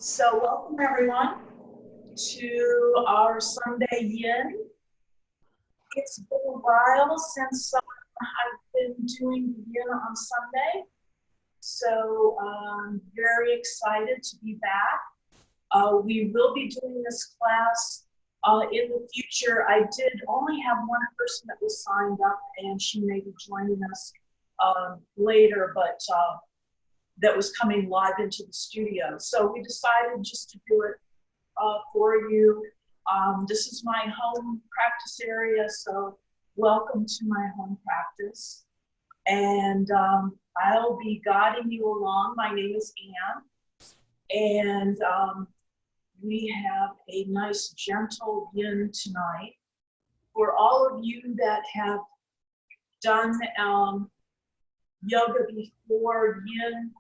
So welcome everyone to our Sunday Yin. It's been a while since I've been doing Yin on Sunday, so I'm very excited to be back. We will be doing this class in the future. I did only have one person that was signed up, and she may be joining us later, but that was coming live into the studio. So we decided just to do it for you. This is my home practice area, so welcome to my home practice. And I'll be guiding you along. My name is Anne, and we have a nice gentle yin tonight. For all of you that have done yoga before, yin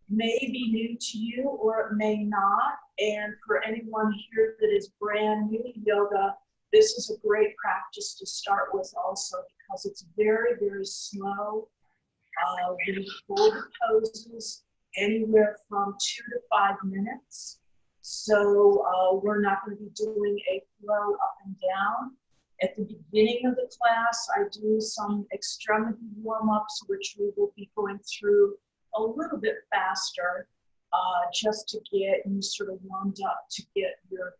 may be new to you or it may not. And for anyone here that is brand new to yoga, this is a great practice to start with also because it's very, very slow. We hold the poses anywhere from 2 to 5 minutes. So we're not going to be doing a flow up and down. At the beginning of the class, I do some extremity warm-ups, which we will be going through a little bit faster, just to get you sort of warmed up, to get your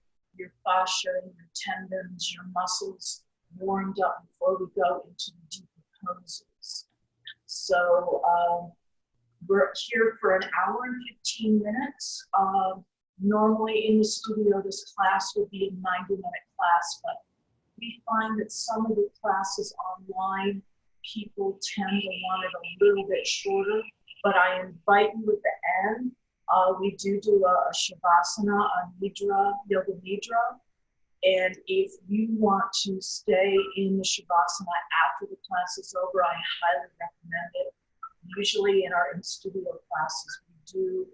fascia and your tendons, your muscles warmed up before we go into the deeper poses. So we're here for an hour and 15 minutes. Normally in the studio, this class would be a 90-minute class, but we find that some of the classes online, people tend to want it a little bit shorter. But I invite you at the end. We do a Shavasana, a Nidra, Yoga Nidra. And if you want to stay in the Shavasana after the class is over, I highly recommend it. Usually in our in-studio classes, we do,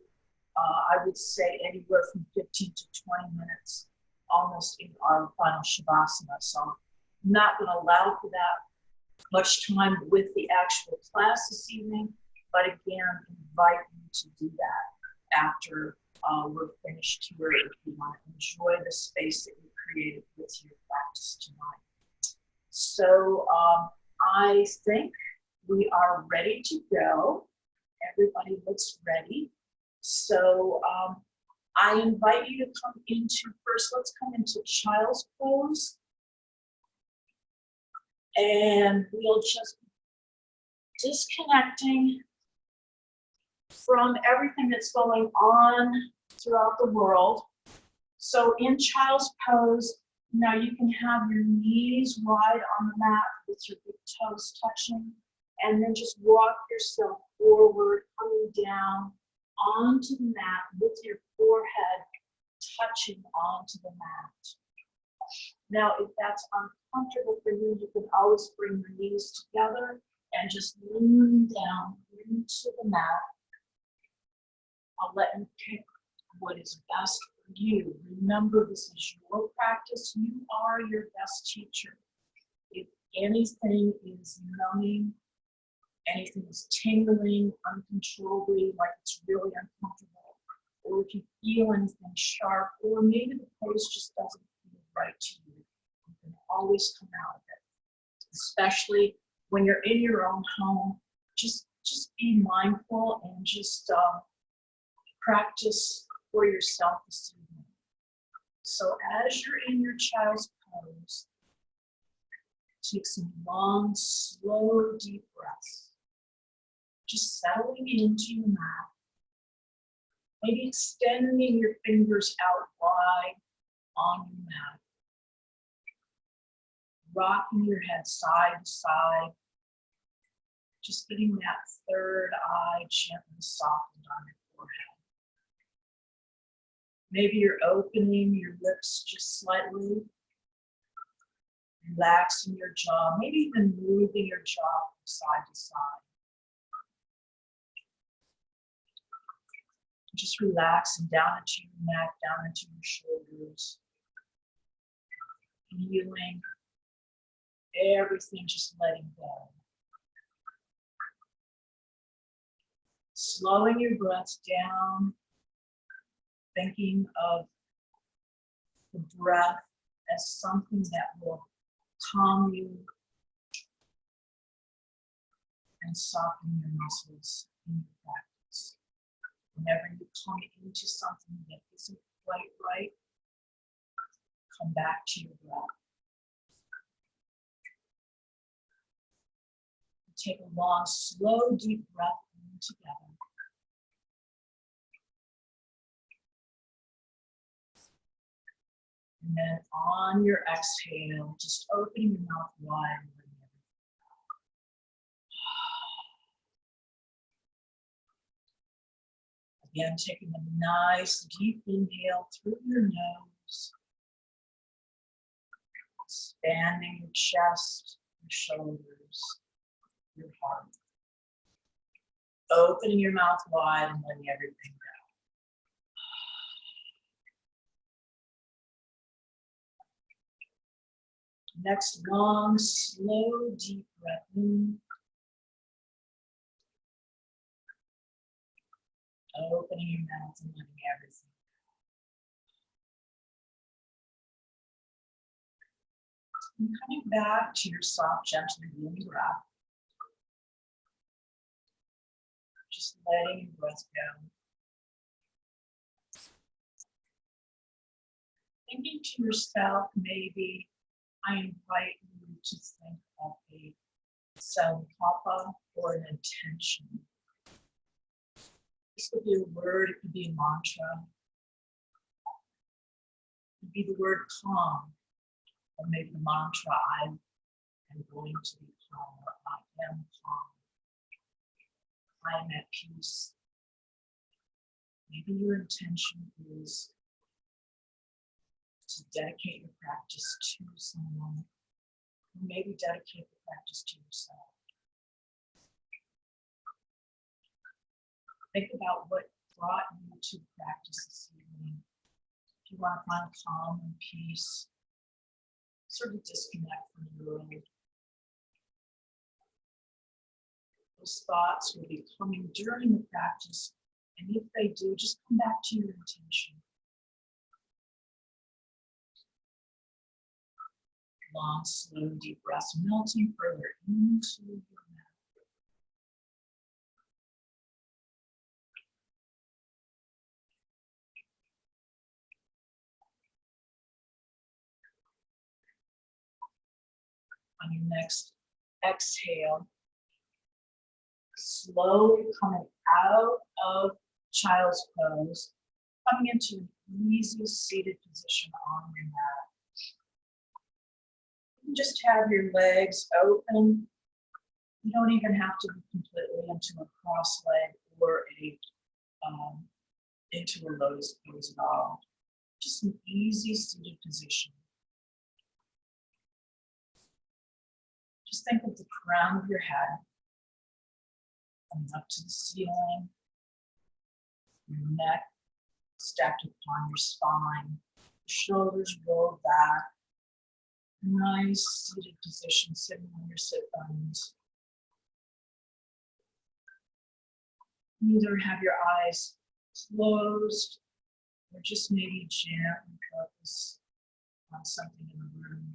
I would say, anywhere from 15 to 20 minutes almost in our final Shavasana. So I'm not going to allow for that much time with the actual class this evening. But again, invite you to do that after we're finished here if you want to enjoy the space that you created with your practice tonight. So I think we are ready to go. Everybody looks ready. So I invite you to come into, first let's come into child's pose. And we'll just disconnecting from everything that's going on throughout the world. So in child's pose, now you can have your knees wide on the mat with your big toes touching, and then just walk yourself forward, coming down onto the mat with your forehead touching onto the mat. Now, if that's uncomfortable for you, you can always bring your knees together and just lean down into the mat. I'll let you pick what is best for you. Remember, this is your practice. You are your best teacher. If anything is numbing, anything is tingling uncontrollably, like it's really uncomfortable, or if you feel anything sharp, or maybe the pose just doesn't feel right to you, you can always come out of it. Especially when you're in your own home, just be mindful and just practice for yourself this evening. So as you're in your child's pose, take some long, slow, deep breaths. Just settling into your mat. Maybe extending your fingers out wide on your mat. Rocking your head side to side. Just getting that third eye gently softened on your forehead. Maybe you're opening your lips just slightly, relaxing your jaw, maybe even moving your jaw from side to side. Just relaxing down into your neck, down into your shoulders. Feeling everything, just letting go. Slowing your breath down thinking of the breath as something that will calm you and soften your muscles in your practice. Whenever you come into something that isn't quite right, come back to your breath. Take a long, slow, deep breath in together. And then on your exhale, just opening your mouth wide. Again, taking a nice deep inhale through your nose, expanding your chest, your shoulders, your heart. Opening your mouth wide and letting everything go. Next, long, slow, deep breath in. Opening your mouth and letting everything go. And coming back to your soft, gentle, healing breath. Just letting your breath go. Thinking to yourself, maybe I invite you to think of a Sankapa or an intention. This could be a word, it could be a mantra. It could be the word calm, or maybe the mantra, I am going to be calm, or I am calm. I am at peace. Maybe your intention is to dedicate your practice to someone, or maybe dedicate the practice to yourself. Think about what brought you to practice this evening. If you want to find calm and peace, sort of disconnect from the world. Those thoughts will be coming during the practice, and if they do, just come back to your intention. Long, slow, deep breaths, melting further into your mouth. On your next exhale, slowly coming out of child's pose, coming into an easy seated position on your mat. You can just have your legs open. You don't even have to be completely into a cross leg or into a lotus pose at all. Just an easy seated position. Just think of the crown of your head coming up to the ceiling, your neck stacked upon your spine, your shoulders rolled back. Nice seated position, sitting on your sit bones. Either have your eyes closed or just maybe gently focus on something in the room.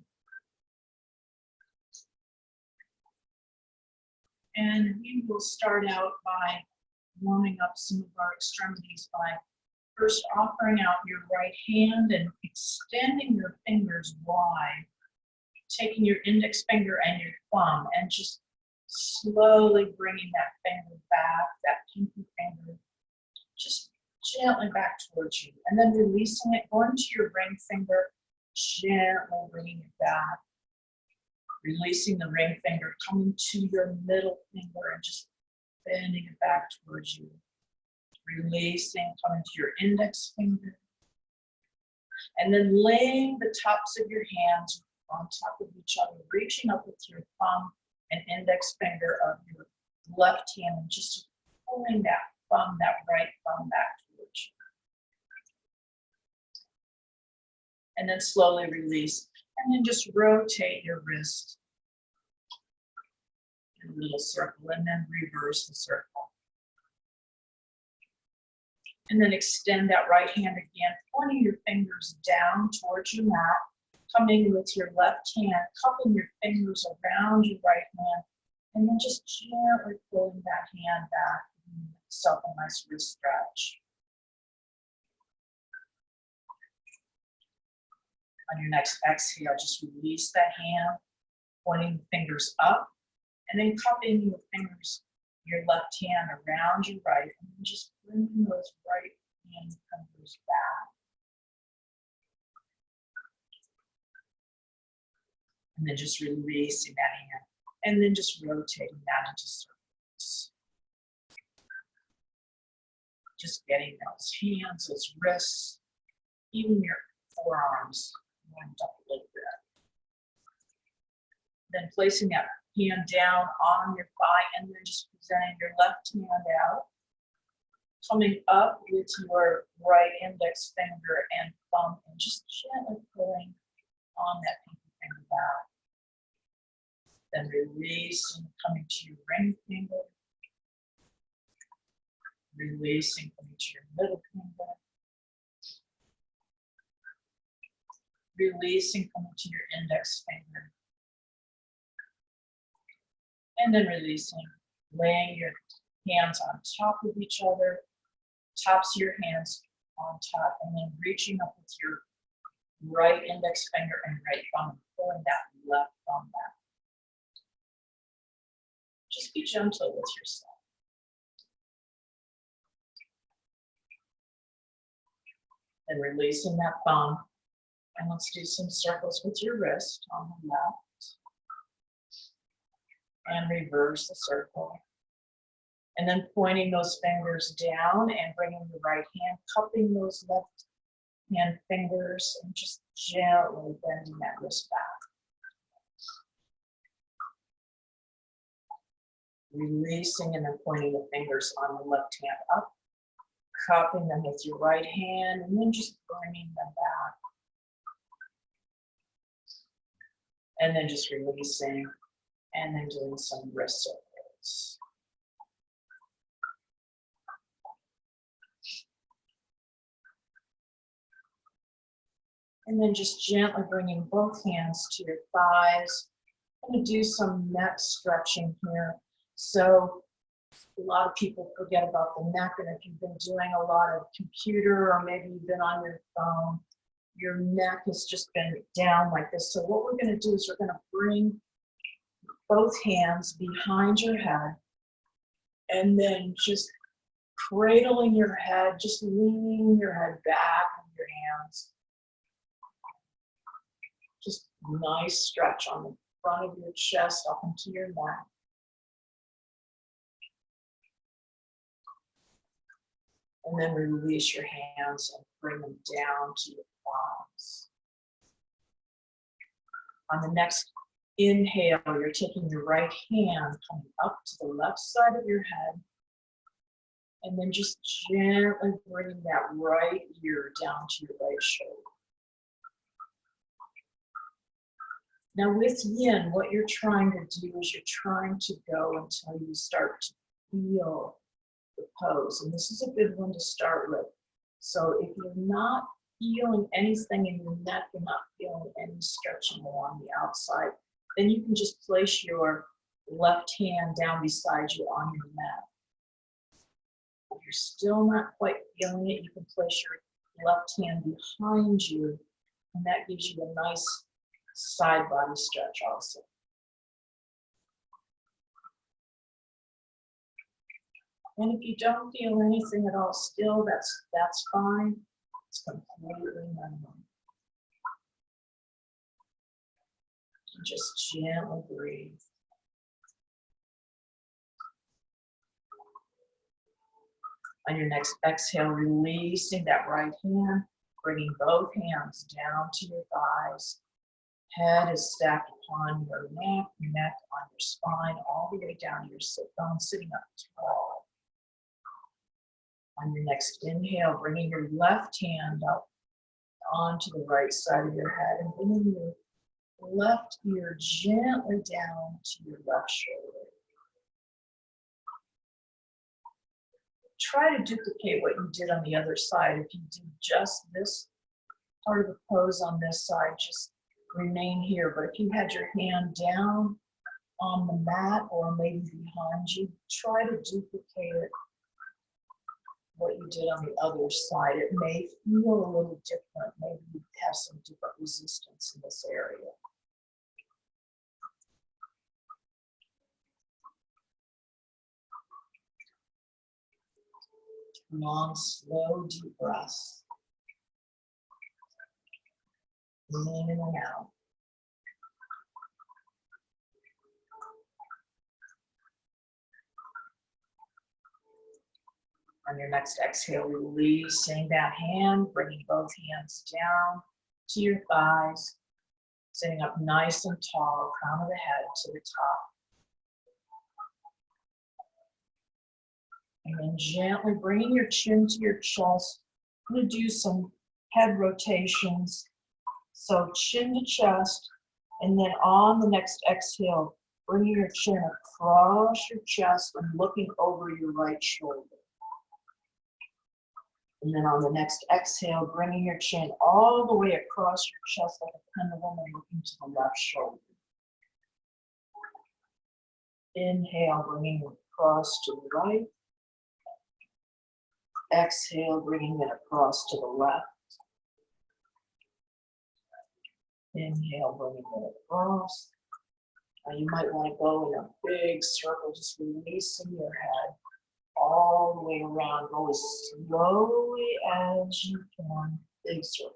And we will start out by warming up some of our extremities by first offering out your right hand and extending your fingers wide, taking your index finger and your thumb and just slowly bringing that finger back, that pinky finger, just gently back towards you. And then releasing it, going to your ring finger, gently bringing it back. Releasing the ring finger, coming to your middle finger and just bending it back towards you. Releasing, coming to your index finger. And then laying the tops of your hands on top of each other, reaching up with your thumb and index finger of your left hand and just pulling that thumb, that right thumb back towards you. And then slowly release. And then just rotate your wrist in a little circle and then reverse the circle. And then extend that right hand again, pointing your fingers down towards your mat, coming with your left hand, cupping your fingers around your right hand, and then just gently pulling that hand back, giving yourself a nice wrist stretch. On your next exhale, just release that hand, pointing the fingers up, and then cupping your fingers, your left hand around your right, and then just bringing those right hand fingers back. And then just releasing that hand, and then just rotating that into circles. Just getting those hands, those wrists, even your forearms lined up a little bit. Then placing that hand down on your thigh, and then just presenting your left hand out, coming up with your right index finger and thumb, and just gently pulling on that pinky finger back. Then releasing, coming to your ring finger, releasing, coming to your middle finger, releasing, coming to your index finger, and then releasing, laying your hands on top of each other, tops of your hands on top, and then reaching up with your right index finger and right thumb, and pulling that left thumb back. Just be gentle with yourself. And releasing that thumb, and let's do some circles with your wrist on the left. And reverse the circle. And then pointing those fingers down and bringing the right hand, cupping those left hand fingers, and just gently bending that wrist back. Releasing and then pointing the fingers on the left hand up, cupping them with your right hand, and then just bringing them back. And then just releasing, and then doing some wrist circles. And then just gently bringing both hands to your thighs. I'm going to do some neck stretching here. So a lot of people forget about the neck, and if you've been doing a lot of computer or maybe you've been on your phone, your neck has just been down like this. So what we're going to do is we're going to bring both hands behind your head, and then just cradling your head, just leaning your head back with your hands. Just nice stretch on the front of your chest up into your neck. And then release your hands and bring them down to your thighs. On the next inhale, you're taking your right hand, coming up to the left side of your head, and then just gently bringing that right ear down to your right shoulder. Now with yin, what you're trying to do is you're trying to go until you start to feel the pose. And this is a good one to start with. So if you're not feeling anything in your neck, you're not feeling any stretching along the outside, then you can just place your left hand down beside you on your mat. If you're still not quite feeling it, you can place your left hand behind you, and that gives you a nice side body stretch also. And if you don't feel anything at all still, that's fine. It's completely normal. And just gently breathe. On your next exhale, releasing that right hand, bringing both hands down to your thighs. Head is stacked upon your neck on your spine, all the way down to your sit bone, sitting up tall. On your next inhale, bringing your left hand up onto the right side of your head and bringing your left ear gently down to your left shoulder. try to duplicate what you did on the other side. If you did just this part of the pose on this side, just remain here. But if you had your hand down on the mat or maybe behind you, try to duplicate it, what you did on the other side. It may feel a little different. Maybe you have some different resistance in this area. Long, slow, deep breaths. In and out. On your next exhale, releasing that hand, bringing both hands down to your thighs, sitting up nice and tall, crown of the head to the top. And then gently bringing your chin to your chest. I'm going to do some head rotations. So chin to chest, and then on the next exhale, bringing your chin across your chest and looking over your right shoulder. And then on the next exhale, bringing your chin all the way across your chest like a pendulum and looking to the left shoulder. Inhale, bringing it across to the right. Exhale, bringing it across to the left. Inhale, bringing it across. Now you might want to go in a big circle, just releasing your head all the way around. Go as slowly as you can. Big circle.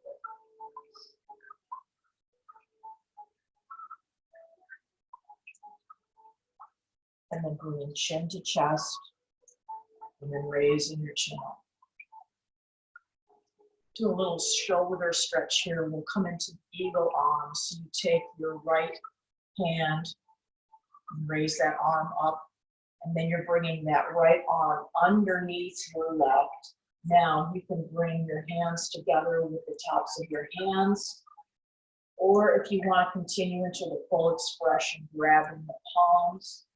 And then bringing chin to chest. And then raising your chin up. Do a little shoulder stretch here. We'll come into eagle arms. So you take your right hand and raise that arm up. And then you're bringing that right arm underneath your left. Now you can bring your hands together with the tops of your hands. Or if you want to continue into the full expression, grabbing the palms.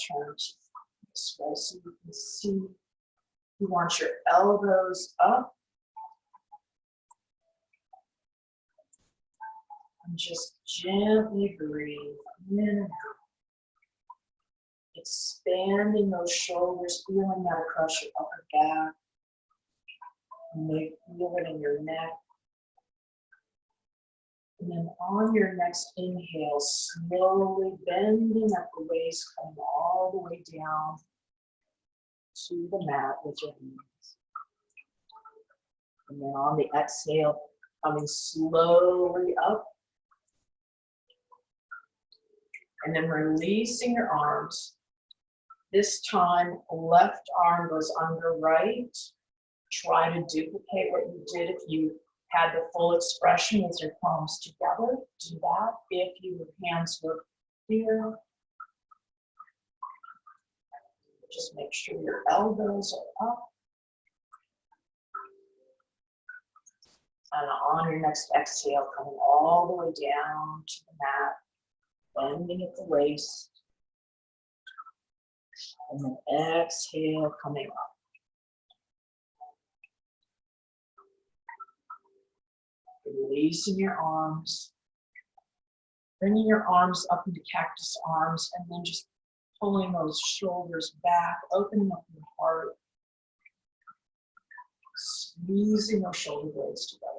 Turn this way so you can see. You want your elbows up. And just gently breathe in and out. Expanding those shoulders, feeling that across your upper back. You may feel it in your neck. And then on your next inhale, slowly bending at the waist, coming all the way down to the mat with your hands. And then on the exhale, coming slowly up. And then releasing your arms. This time, left arm goes under right. Try to duplicate what you did if you had the full expression with your palms together. Do that. If your hands were here, just make sure your elbows are up. And on your next exhale, coming all the way down to the mat, bending at the waist. And then exhale, coming up. Releasing your arms. Bringing your arms up into cactus arms, and then just pulling those shoulders back, opening up your heart. Squeezing those shoulder blades together.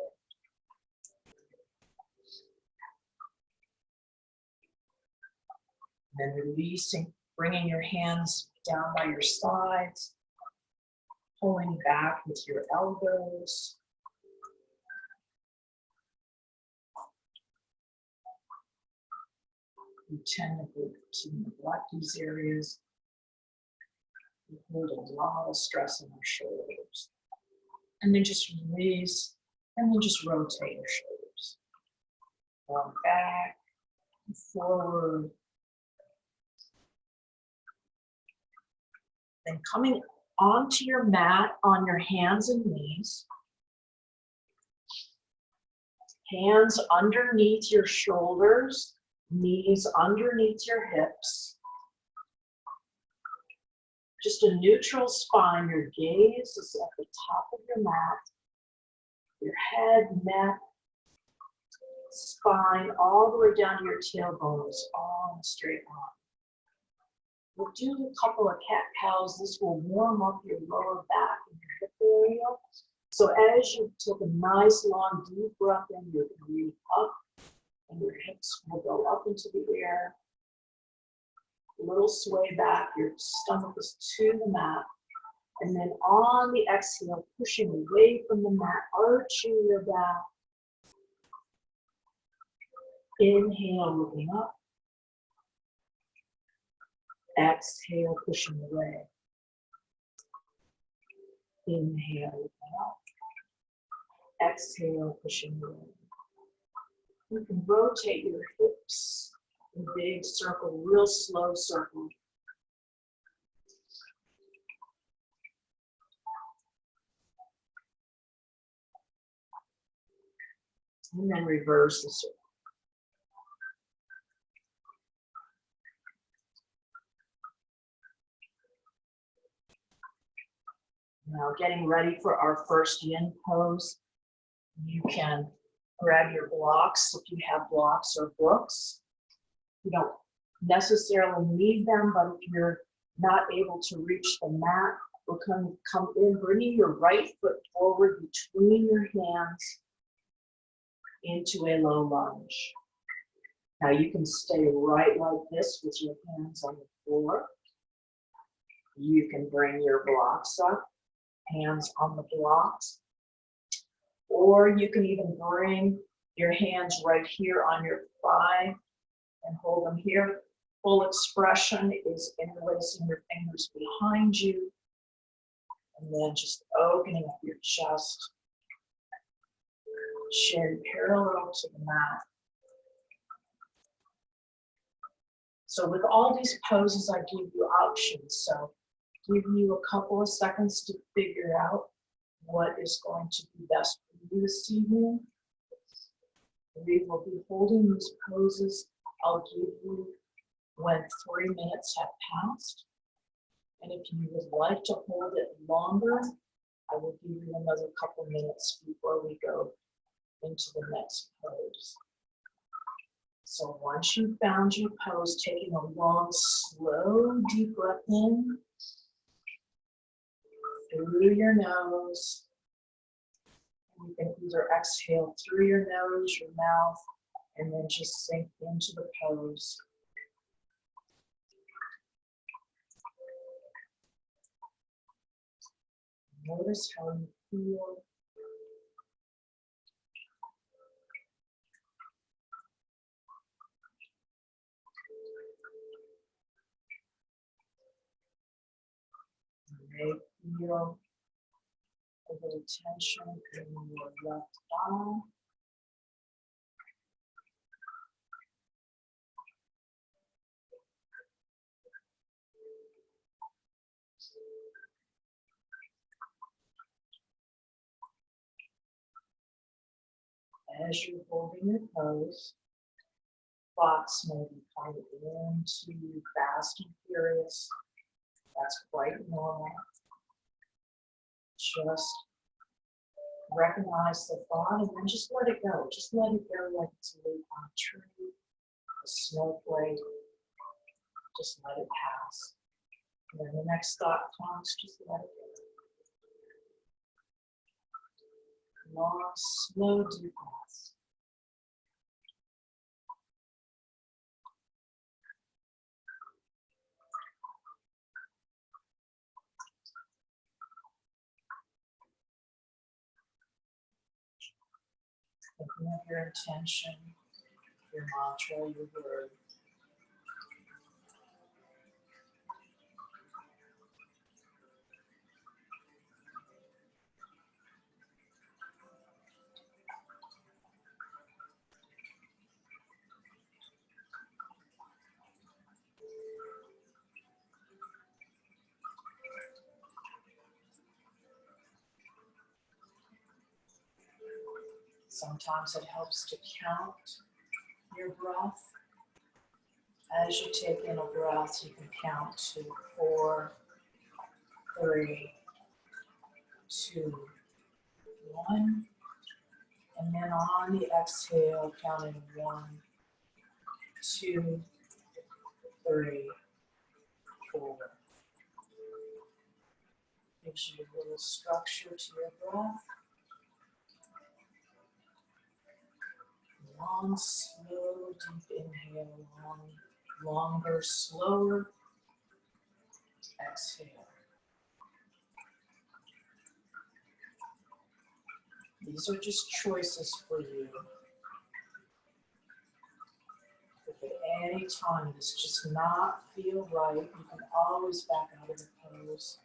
And then releasing, bringing your hands down by your sides, pulling back with your elbows. We tend to neglect these areas. We hold a lot of stress in our shoulders. And then just release, and then just rotate your shoulders. Going back and forward. Then coming onto your mat on your hands and knees. Hands underneath your shoulders, knees underneath your hips. Just a neutral spine. Your gaze is at the top of your mat. Your head, neck, spine, all the way down to your tailbone is all in a straight line. We'll do a couple of cat-cows. This will warm up your lower back and your hip area. So as you take a nice, long, deep breath in, you're going to reach up, and your hips will go up into the air. A little sway back, your stomach is to the mat. And then on the exhale, pushing away from the mat, arching your back. Inhale, looking up. Exhale, pushing away. Inhale, looking up. Exhale, pushing away. You can rotate your hips in a big circle, real slow circle. And then reverse the circle. Now getting ready for our first yin pose. You can grab your blocks if you have blocks or books. You don't necessarily need them, but if you're not able to reach the mat, we'll come in, bringing your right foot forward between your hands into a low lunge. Now you can stay right like this with your hands on the floor. You can bring your blocks up, hands on the blocks. Or you can even bring your hands right here on your thigh and hold them here. Full expression is interlacing your fingers behind you. And then just opening up your chest. Shin parallel to the mat. So with all these poses, I give you options. So give you a couple of seconds to figure out what is going to be best for you this evening. We will be holding these poses. I'll give you when 3 minutes have passed. And if you would like to hold it longer, I will give you another couple minutes before we go into the next pose. So once you've found your pose, taking a long, slow, deep breath in through your nose. You can either exhale through your nose, your mouth, and then just sink into the pose. Notice how you feel. You may feel a little tension in your left arm. As you're holding your pose, thoughts may be coming into you fast and furious. That's quite normal. Just recognize the thought and then just let it go. Just let it go like it's a leaf on a tree, a snowflake. Just let it pass. And then the next thought comes, just let it go. Long, slow, deep breaths. Thinking of your intention, your mantra, your word. Sometimes it helps to count your breath. As you take in a breath, you can count to 4, 3, 2, 1. And then on the exhale, counting 1, 2, 3, 4. Gives you a little structure to your breath. Long, slow, deep inhale, longer, slower exhale. These are just choices for you. If at any time this does not feel right, you can always back out of the pose.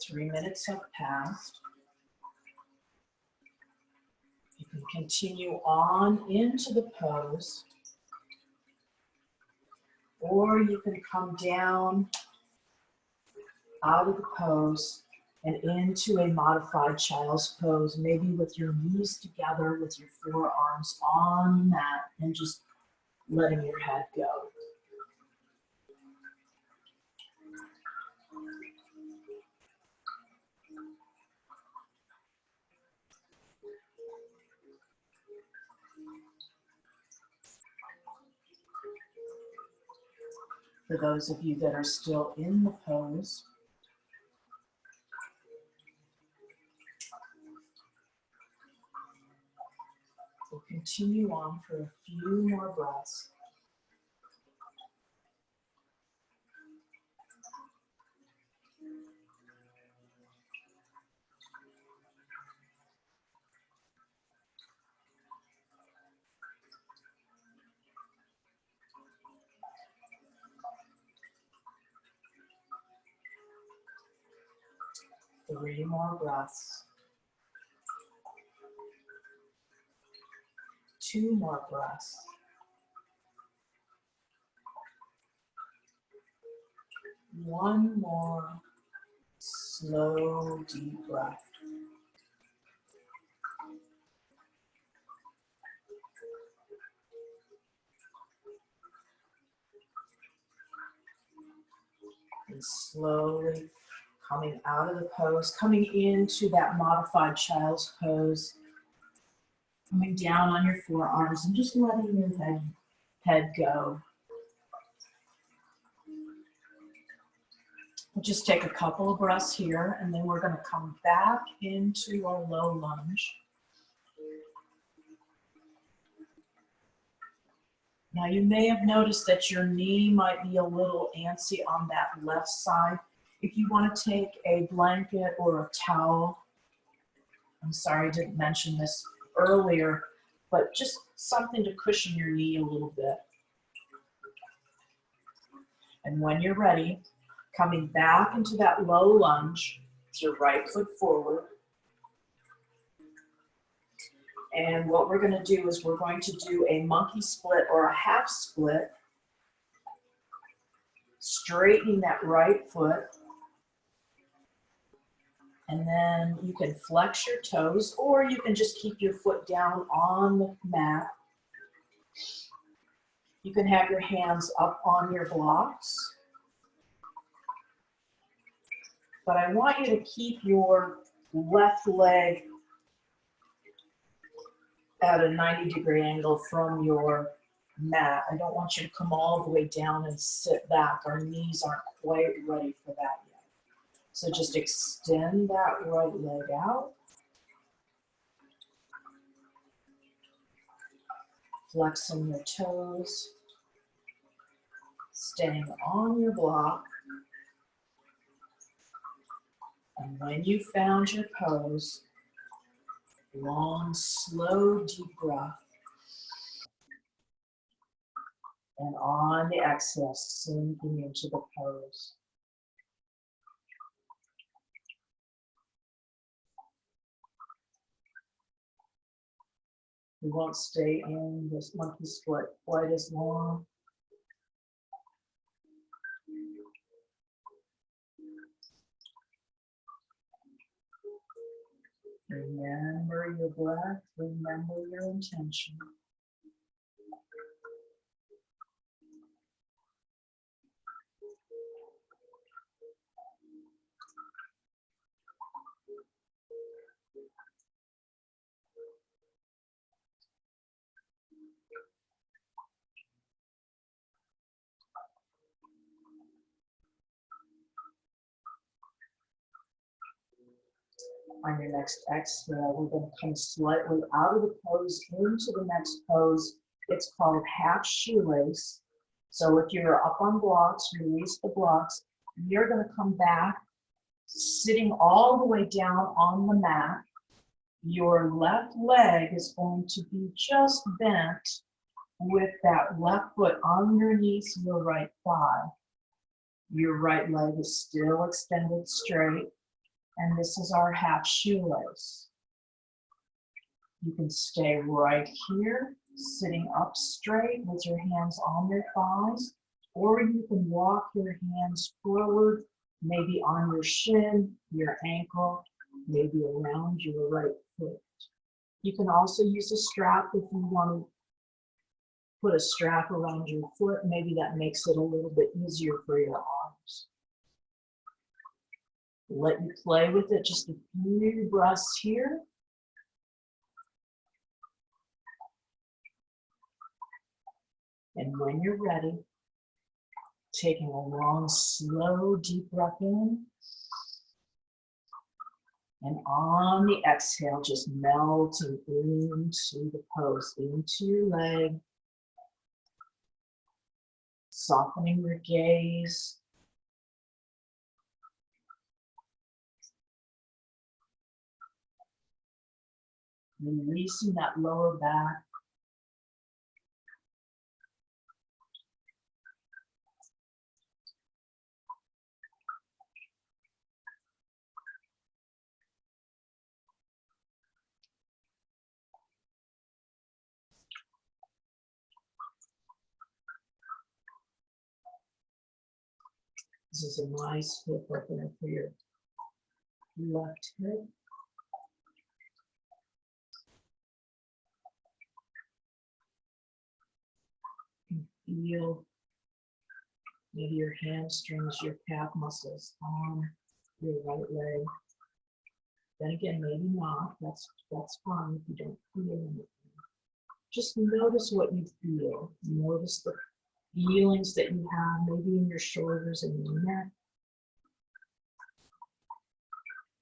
Three minutes have passed. You can continue on into the pose, or you can come down out of the pose and into a modified child's pose, maybe with your knees together, with your forearms on the mat, and just letting your head go. For those of you that are still in the pose, we'll continue on for a few more breaths. Three more breaths. Two more breaths. One more slow, deep breath. And slowly coming out of the pose, coming into that modified child's pose, coming down on your forearms and just letting your head go. We'll just take a couple of breaths here, and then we're going to come back into our low lunge. Now you may have noticed that your knee might be a little antsy on that left side. If you want to take a blanket or a towel, I'm sorry I didn't mention this earlier, but just something to cushion your knee a little bit. And when you're ready, coming back into that low lunge with your right foot forward. And what we're going to do is we're going to do a monkey split or a half split, straightening that right foot. And then you can flex your toes, or you can just keep your foot down on the mat. You can have your hands up on your blocks. But I want you to keep your left leg at a 90-degree angle from your mat. I don't want you to come all the way down and sit back. Our knees aren't quite ready for that yet. So just extend that right leg out. Flexing your toes. Staying on your block. And when you found your pose, long, slow, deep breath. And on the exhale, sinking into the pose. We won't stay in this monkey split quite as long. Remember your breath, remember your intention. On your next exhale, we're going to come slightly out of the pose into the next pose. It's called half shoelace. So if you're up on blocks, release the blocks. You're going to come back, sitting all the way down on the mat. Your left leg is going to be just bent with that left foot underneath your right thigh. Your right leg is still extended straight. And this is our half shoelace. You can stay right here, sitting up straight with your hands on your thighs, or you can walk your hands forward, maybe on your shin, your ankle, maybe around your right foot. You can also use a strap if you want to put a strap around your foot. Maybe that makes it a little bit easier for your arms. Let you play with it, just a few breaths here. And when you're ready, taking a long, slow, deep breath in. And on the exhale, just melting into the pose, into your leg. Softening your gaze. Releasing that lower back. This is a nice hip opener for your left hip. Feel maybe your hamstrings, your calf muscles on your right leg. Then again, maybe not. That's fine if you don't feel anything. Just notice what you feel. Notice the feelings that you have, maybe in your shoulders and your neck.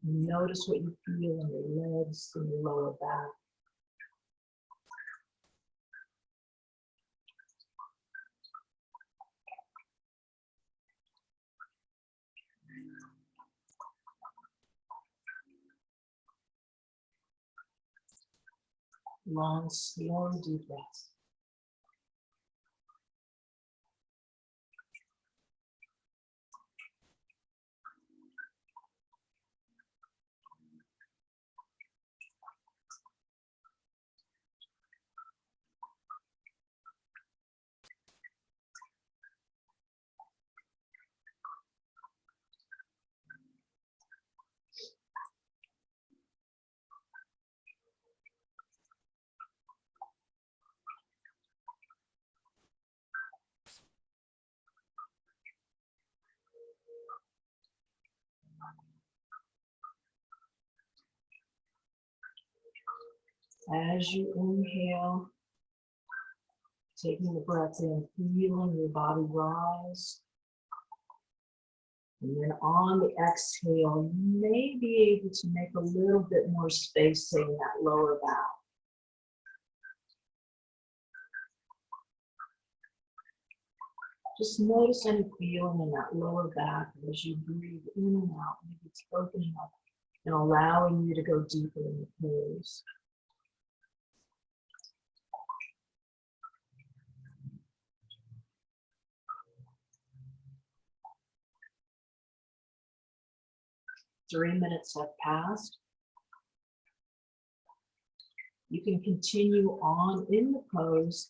Notice what you feel in your legs and your lower back. Long, slow, deep breaths. As you inhale, taking the breath in, feeling your body rise. And then on the exhale, you may be able to make a little bit more space in that lower back. Just notice any feeling in that lower back as you breathe in and out. Maybe it's opening up and allowing you to go deeper in the pose. Three minutes have passed. You can continue on in the pose,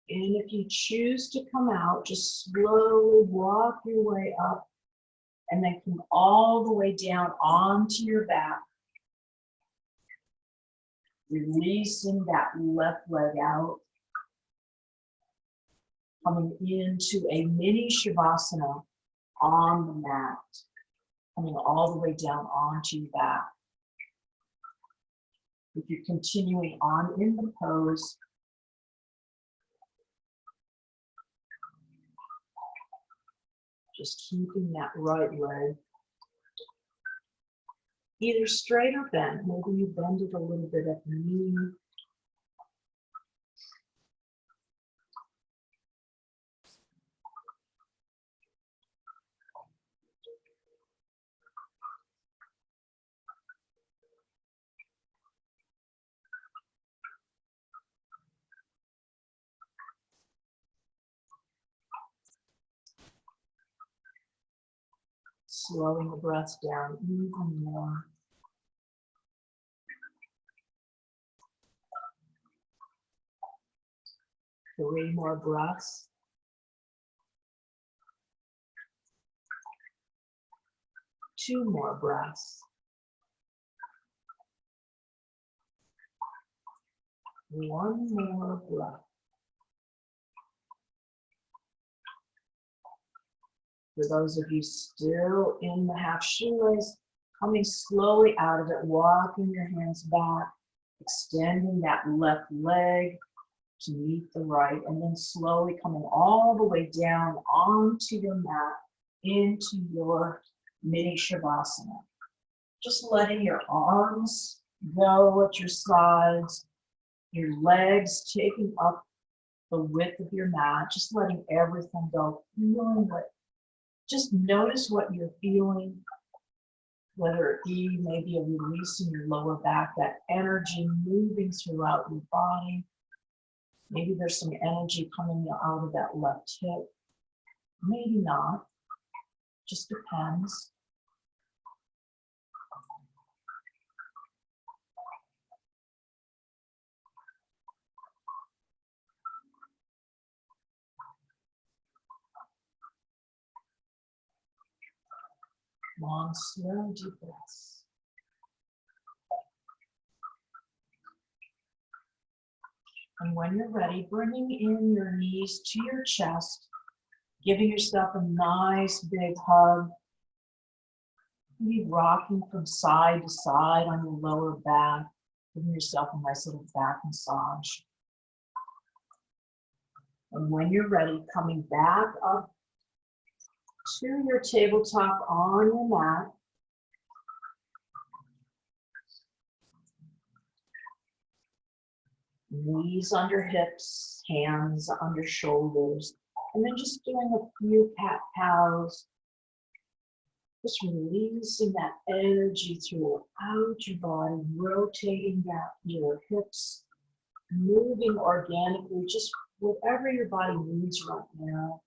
and if you choose to come out, just slowly walk your way up and then come all the way down onto your back. Releasing that left leg out. Coming into a mini Shavasana on the mat. Coming all the way down onto your back. If you're continuing on in the pose, just keeping that right leg either straight or bent. Maybe you bend it a little bit at the knee. Slowing the breath down even more. 3 more breaths. 2 more breaths. 1 more breath. For those of you still in the half shoelace, coming slowly out of it, walking your hands back, extending that left leg to meet the right, and then slowly coming all the way down onto your mat, into your mini Shavasana. Just letting your arms go at your sides, your legs taking up the width of your mat, just letting everything go, feeling what. Just notice what you're feeling, whether it be maybe a release in your lower back, that energy moving throughout your body. Maybe there's some energy coming out of that left hip. Maybe not, just depends. Long, slow, deep breaths. And when you're ready, bringing in your knees to your chest, giving yourself a nice big hug. Maybe rocking from side to side on your lower back, giving yourself a nice little back massage. And when you're ready, coming back up to your tabletop on your mat. Knees under hips, hands under shoulders, and then just doing a few cat-cows. Just releasing that energy throughout your body, rotating your hips, moving organically, just whatever your body needs right now.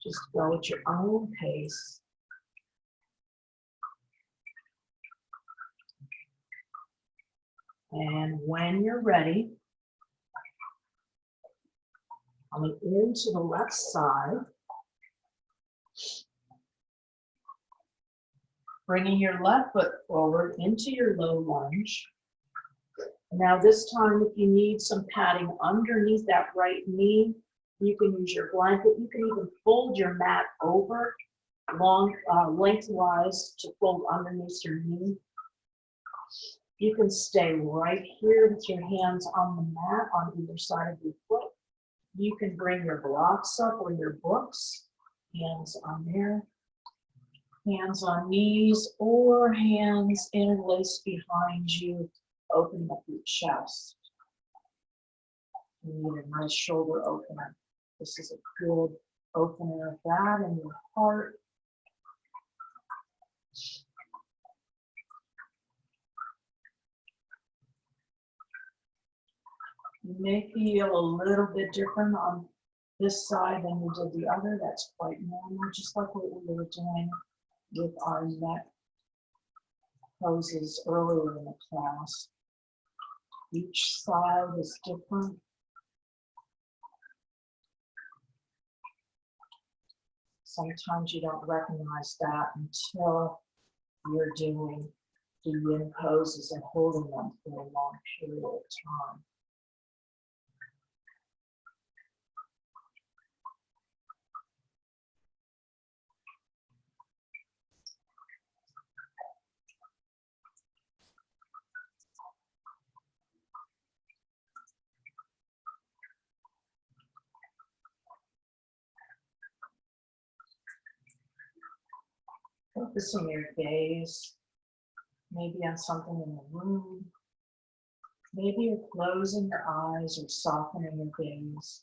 Just go at your own pace. And when you're ready, coming into the left side, bringing your left foot forward into your low lunge. Now this time, if you need some padding underneath that right knee, you can use your blanket. You can even fold your mat over lengthwise to fold underneath your knee. You can stay right here with your hands on the mat on either side of your foot. You can bring your blocks up or your books, hands on there, hands on knees, or hands interlaced behind you, opening up your chest. You need a nice shoulder opener. This is a good opener of that in your heart. You may feel a little bit different on this side than you did the other. That's quite normal, just like what we were doing with our neck poses earlier in the class. Each side is different. Sometimes you don't recognize that until you're doing do yin poses and holding them for a long period of time. Focusing your gaze maybe on something in the room. Maybe you're closing your eyes or softening your gaze.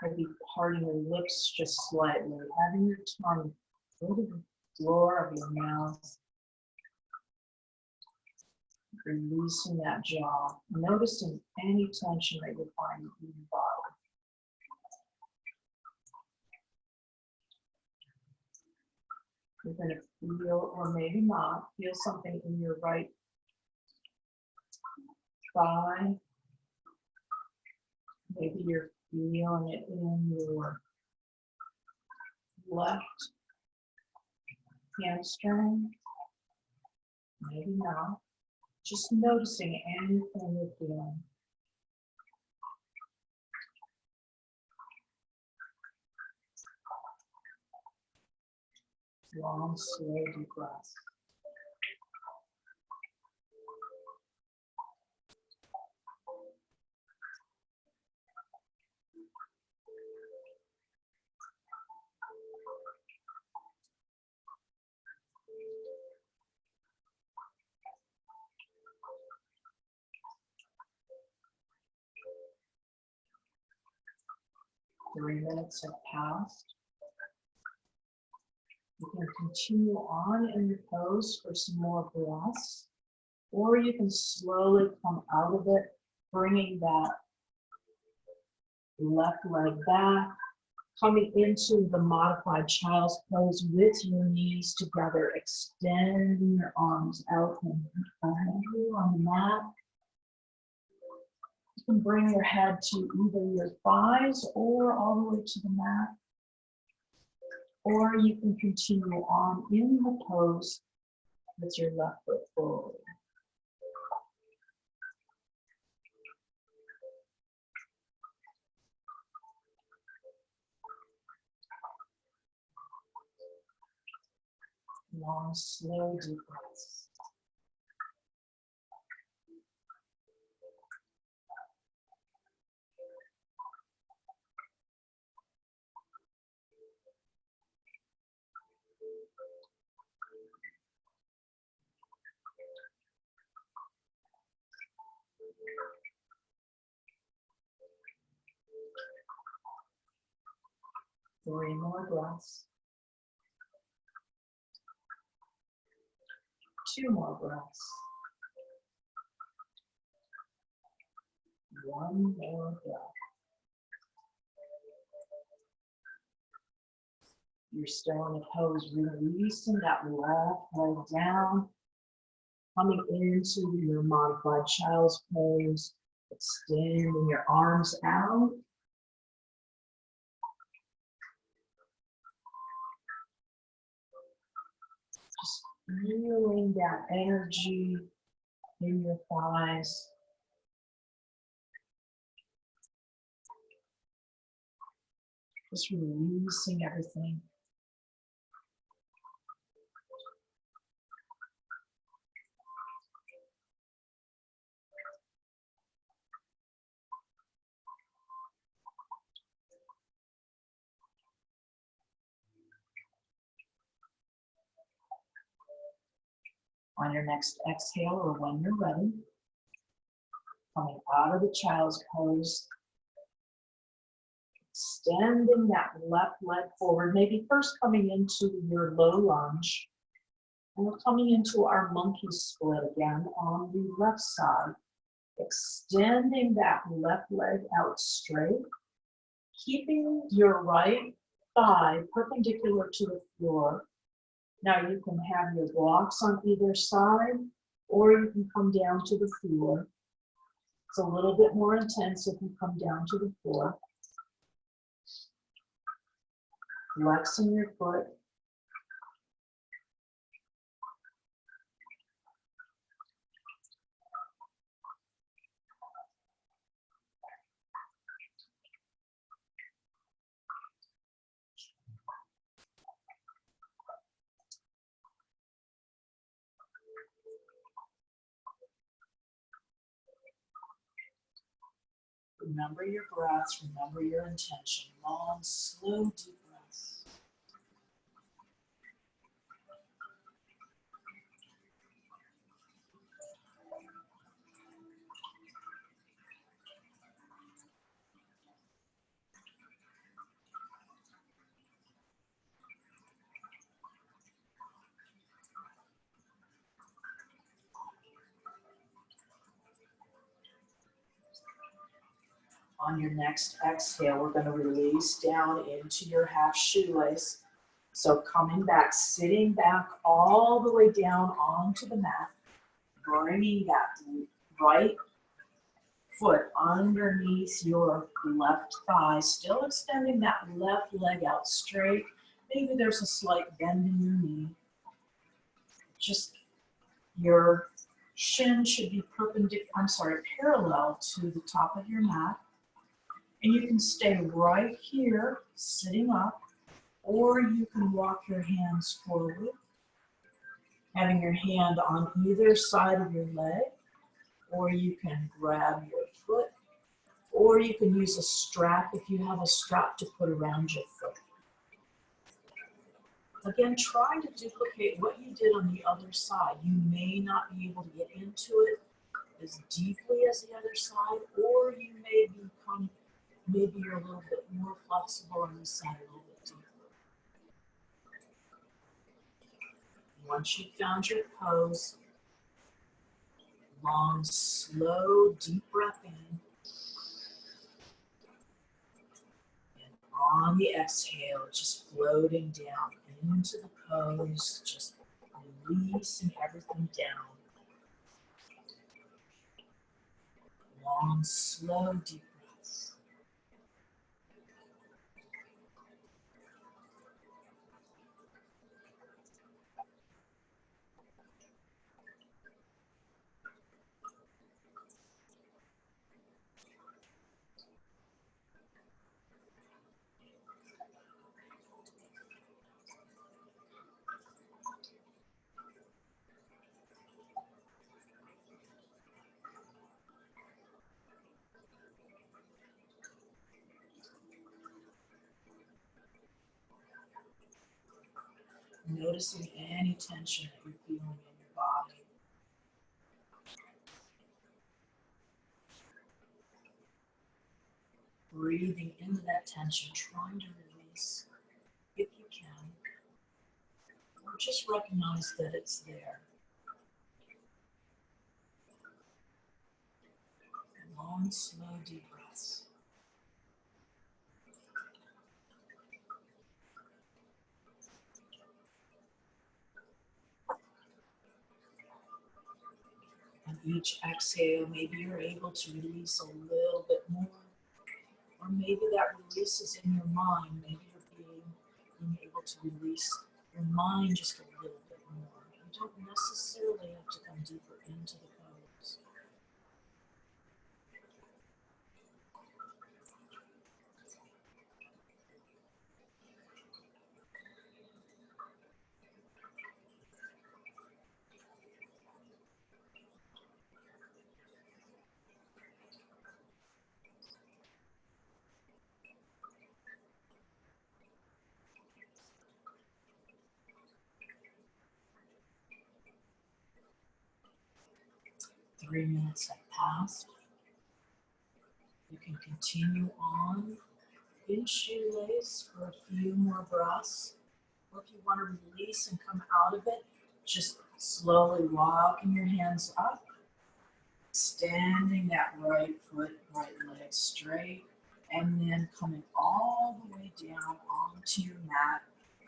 Maybe parting your lips just slightly, having your tongue go to the floor of your mouth. Releasing that jaw, noticing any tension that you find in your body. You're going to feel, or maybe not, feel something in your right thigh. Maybe you're feeling it in your left hamstring. Maybe not. Just noticing anything you're feeling. Long, slow, deep breaths. Three minutes have passed. You can continue on in your pose for some more breaths, or you can slowly come out of it, bringing that left leg back, coming into the modified child's pose with your knees together, extending your arms out and ahead on the mat. You can bring your head to either your thighs or all the way to the mat. Or you can continue on in the pose with your left foot forward. Long, slow, deep breaths. Three more breaths. Two more breaths. One more breath. You're still in a pose, releasing that left leg down, coming into your modified child's pose, extending your arms out. Just feeling that energy in your thighs. Just releasing everything. On your next exhale, or when you're ready, coming out of the child's pose, extending that left leg forward, maybe first coming into your low lunge, and we're coming into our monkey split again on the left side, extending that left leg out straight, keeping your right thigh perpendicular to the floor. Now you can have your blocks on either side, or you can come down to the floor. It's a little bit more intense if you come down to the floor. Flexing your foot, Remember your breaths, remember your intention. Long, slow, deep breaths. On your next exhale, we're going to release down into your half shoelace. So coming back, sitting back all the way down onto the mat, bringing that right foot underneath your left thigh, still extending that left leg out straight. Maybe there's a slight bend in your knee. Just your shin should be parallel to the top of your mat. And you can stay right here, sitting up, or you can walk your hands forward, having your hand on either side of your leg, or you can grab your foot, or you can use a strap if you have a strap to put around your foot. Again, try to duplicate what you did on the other side. You may not be able to get into it as deeply as the other side, or you may become, maybe you're a little bit more flexible on this side, a little bit deeper. Once you've found your pose, long, slow, deep breath in. And on the exhale, just floating down into the pose, just releasing everything down. Long, slow, deep breaths. Noticing any tension that you're feeling in your body. Breathing into that tension, trying to release if you can. Or just recognize that it's there. Long, slow, deep breaths. On each exhale, maybe you're able to release a little bit more. Or maybe that release is in your mind. Maybe you're being able to release your mind just a little bit more. You don't necessarily have to come deeper into the pose. Three minutes have passed. You can continue on in shoelace for a few more breaths. Or if you want to release and come out of it, just slowly walking your hands up, extending that right foot, right leg straight, and then coming all the way down onto your mat,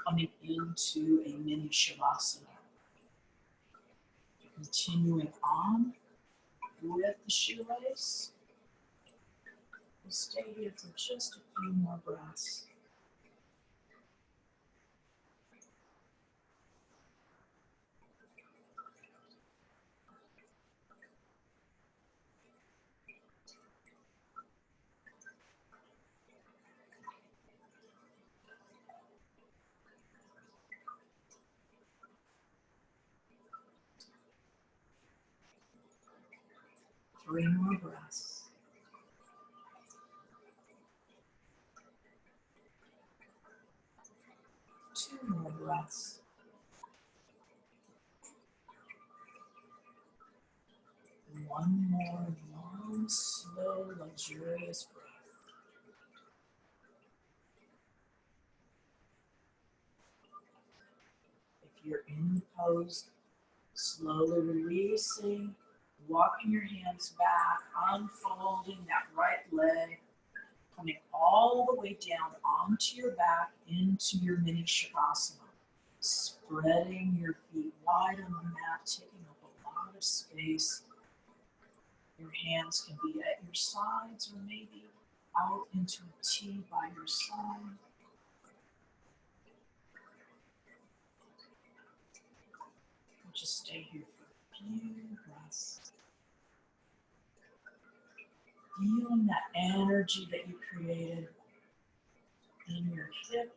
coming into a mini shavasana. Continuing on with the shoelace. We'll stay here for just a few more breaths. 3 more breaths. 2 more breaths. 1 more long, slow, luxurious breath. If you're in the pose, slowly releasing, walking your hands back, unfolding that right leg, coming all the way down onto your back into your mini Shavasana. Spreading your feet wide on the mat, taking up a lot of space. Your hands can be at your sides or maybe out into a T by your side. Just stay here for a few breaths. Feeling that energy that you created in your hip,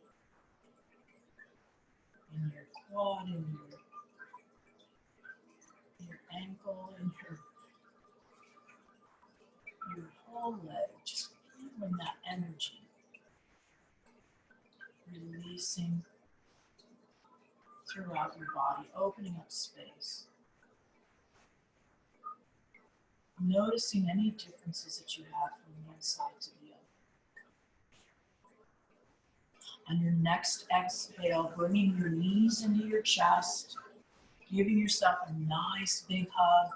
in your quad, in your ankle, in your whole leg. Just feeling that energy. Releasing throughout your body, opening up space. Noticing any differences that you have from one side to the other. On your next exhale, bringing your knees into your chest, giving yourself a nice big hug,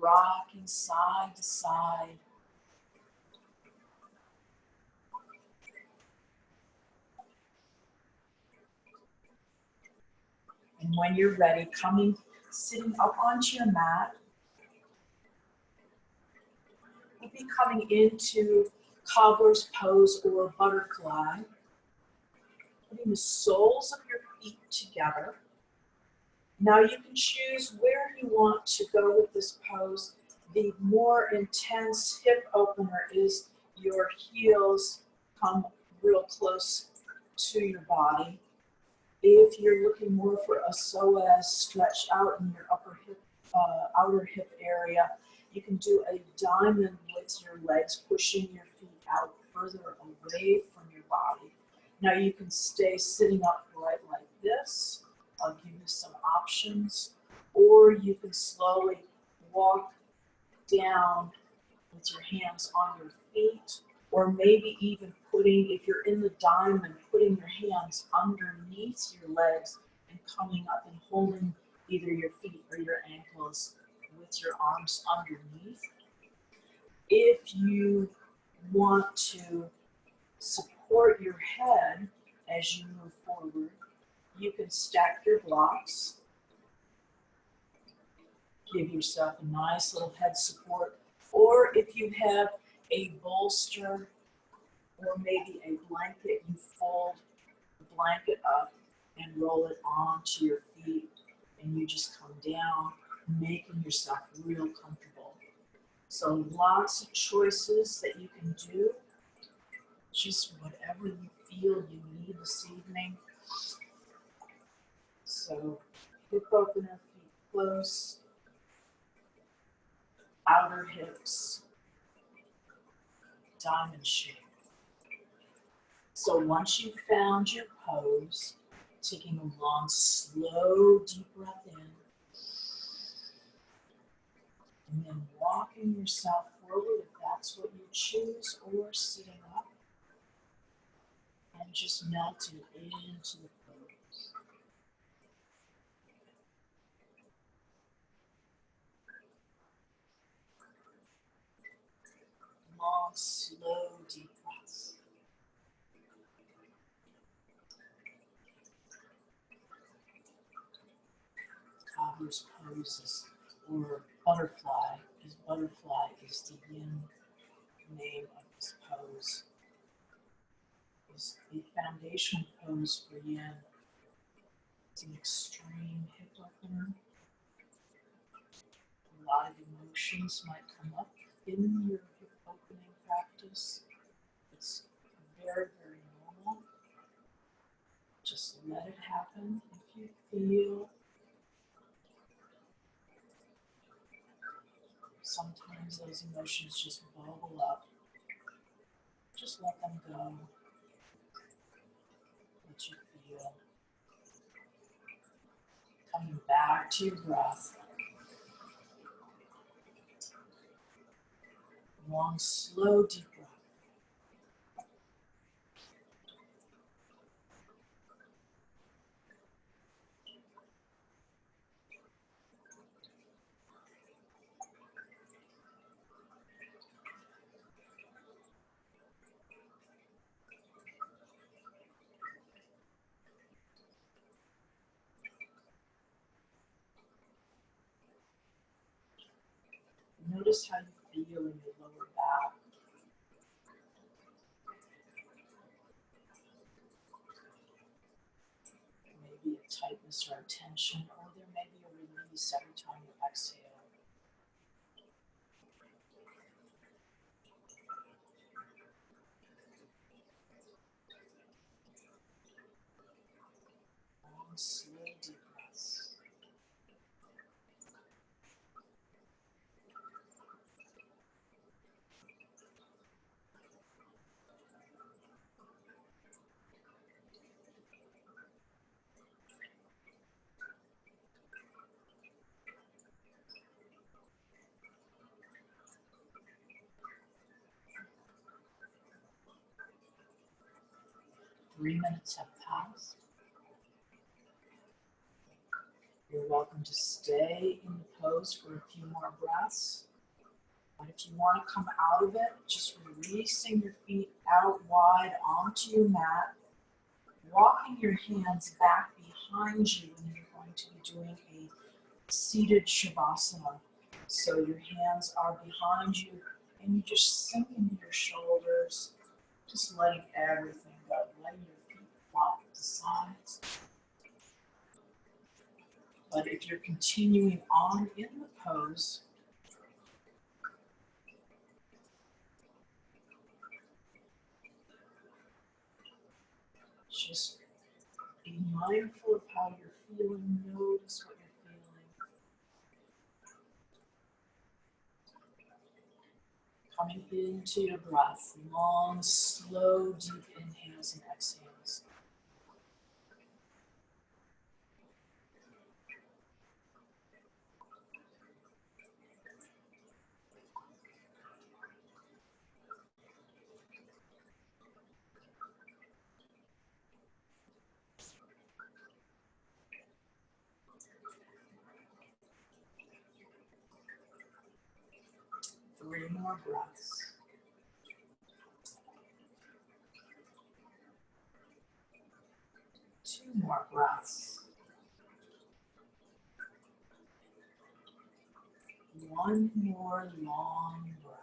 rocking side to side. And when you're ready, sitting up onto your mat, we'll be coming into cobbler's pose or butterfly. Putting the soles of your feet together. Now you can choose where you want to go with this pose. The more intense hip opener is your heels come real close to your body. If you're looking more for a psoas stretch out in your outer hip area, you can do a diamond with your legs, pushing your feet out further away from your body. Now you can stay sitting upright like this. I'll give you some options. Or you can slowly walk down with your hands on your feet. Or maybe even if you're in the diamond, putting your hands underneath your legs and coming up and holding either your feet or your ankles with your arms underneath. If you want to support your head as you move forward, you can stack your blocks. Give yourself a nice little head support. Or if you have a bolster or maybe a blanket, you fold the blanket up and roll it onto your feet, and you just come down, making yourself real comfortable. So lots of choices that you can do, just whatever you feel you need this evening. So hip opener, feet close, outer hips, diamond shape. So once you've found your pose, taking a long, slow, deep breath in, and then walking yourself forward if that's what you choose, or sitting up, and just melting into the pose. Long, slow, deep breaths. Cobbler's poses, or butterfly, because butterfly is the yin name of this pose. Is the foundation pose for yin. It's an extreme hip opener. A lot of emotions might come up in your hip opening practice. It's very, very normal. Just let it happen. If you feel Sometimes those emotions just bubble up. Just let them go. Let you feel. Coming back to your breath. Long, slow, deep breath. Notice how you feel in your lower back. Maybe a tightness or a tension, or there may be a release every time you exhale. Long, slow, deep breaths. Three minutes have passed. You're welcome to stay in the pose for a few more breaths. But if you want to come out of it, just releasing your feet out wide onto your mat, walking your hands back behind you, and you're going to be doing a seated Shavasana. So your hands are behind you, and you just sink into your shoulders, just letting everything go, letting your feet flop to the sides. But if you're continuing on in the pose, just be mindful of how you're feeling. Notice what you're feeling. Coming into your breath, long, slow, deep inhales and exhales. Three more breaths. Two more breaths. One more long breath.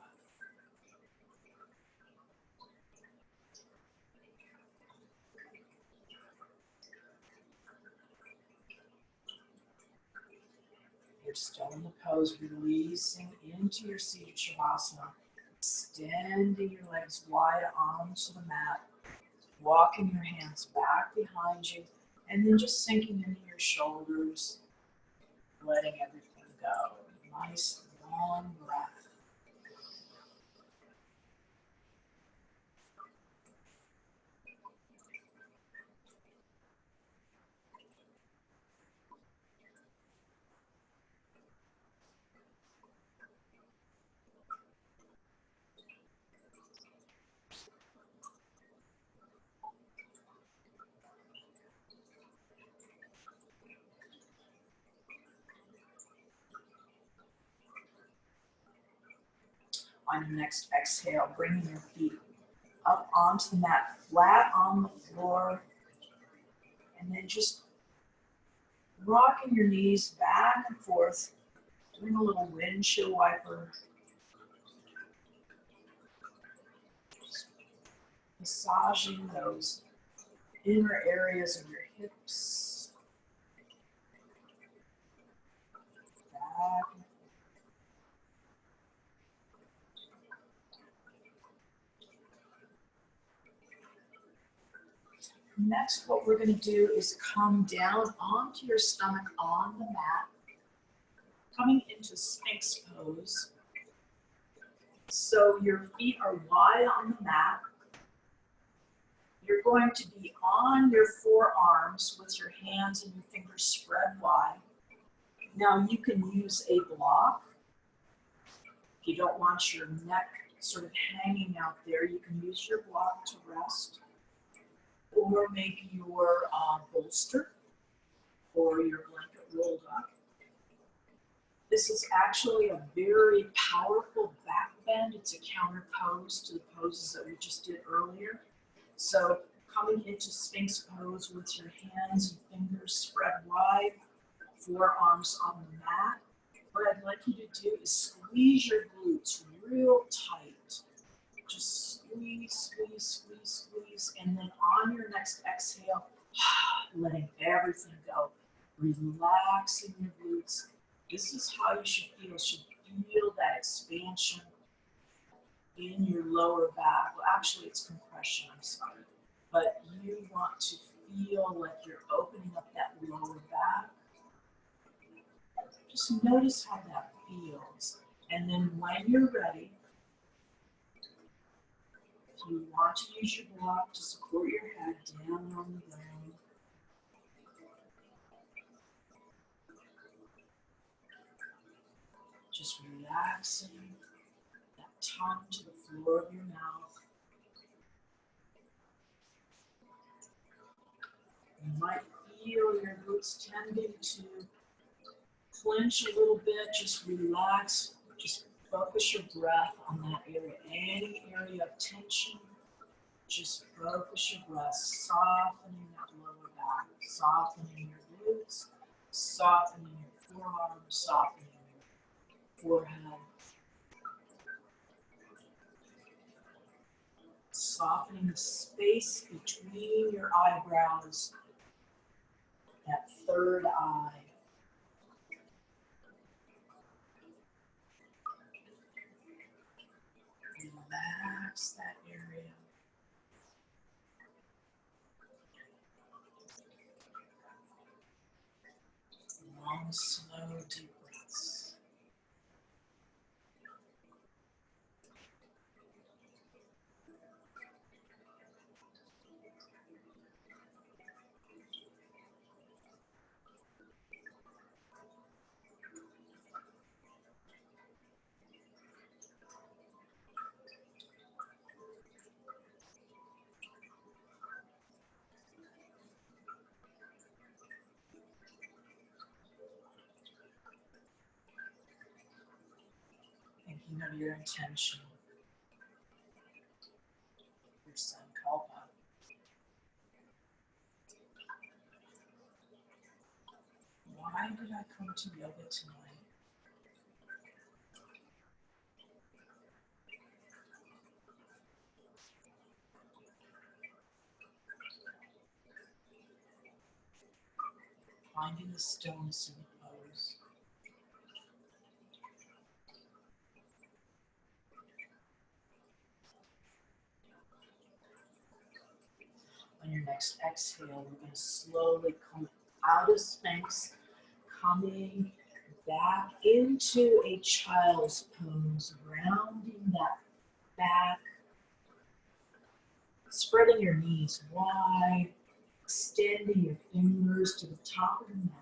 You're still in the pose, releasing into your seated Shavasana, extending your legs wide onto the mat, walking your hands back behind you, and then just sinking into your shoulders, letting everything go. Nice long breath. On your next exhale, bringing your feet up onto the mat, flat on the floor, and then just rocking your knees back and forth, doing a little windshield wiper, just massaging those inner areas of your hips, back and forth. Next, what we're going to do is come down onto your stomach on the mat, coming into Sphinx pose. So your feet are wide on the mat. You're going to be on your forearms with your hands and your fingers spread wide. Now you can use a block. If you don't want your neck sort of hanging out there, you can use your block to rest. Or maybe your bolster or your blanket rolled up. This is actually a very powerful back bend. It's a counter pose to the poses that we just did earlier. So coming into Sphinx pose with your hands and fingers spread wide, forearms on the mat. What I'd like you to do is squeeze your glutes real tight. Just squeeze, squeeze, squeeze, squeeze, and then on your next exhale, letting everything go. Relaxing your glutes. This is how you should feel. You should feel that expansion in your lower back. Well, actually, it's compression, I'm sorry. But you want to feel like you're opening up that lower back. Just notice how that feels. And then when you're ready, if you want to use your block to support your head down on the ground, just relaxing that tongue to the floor of your mouth. You might feel your glutes tending to clench a little bit. Just relax. Just focus your breath on that area. Any area of tension, just focus your breath, softening that lower back, softening your glutes, softening your forearms, softening your forehead, softening the space between your eyebrows, that third eye. Relax that area. Long, slow, deep breaths. Thinking of your intention, your sankalpa. Why did I come to yoga tonight? Finding the stillness in the pose. On your next exhale, we're going to slowly come out of Sphinx, coming back into a child's pose, rounding that back, spreading your knees wide, extending your fingers to the top of the mat.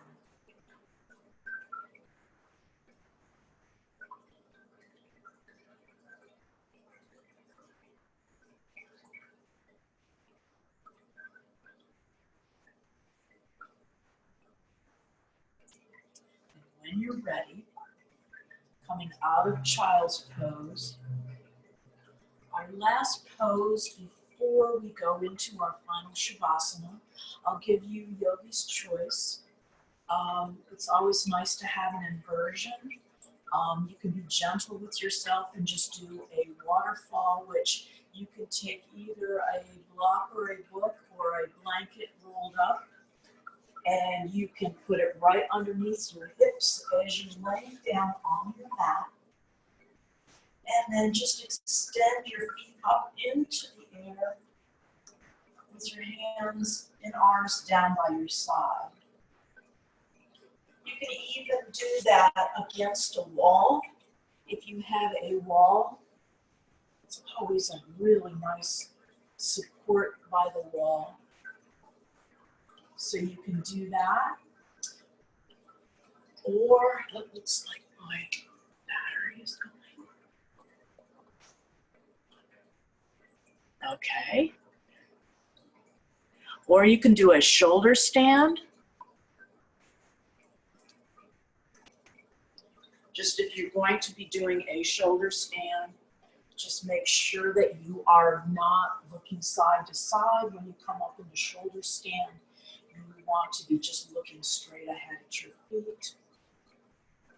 And when you're ready, coming out of child's pose, our last pose before we go into our final Shavasana, I'll give you yogi's choice. It's always nice to have an inversion. You can be gentle with yourself and just do a waterfall, which you can take either a block or a book or a blanket rolled up, and you can put it right underneath your hips as you lay down on your mat. And then just extend your feet up into the air with your hands and arms down by your side. You can even do that against a wall. If you have a wall, It's always a really nice support by the wall. So you can do that. Or it looks like my battery is going. Okay. Or you can do a shoulder stand. Just if you're going to be doing a shoulder stand, just make sure that you are not looking side to side when you come up into shoulder stand. You want to be just looking straight ahead at your feet.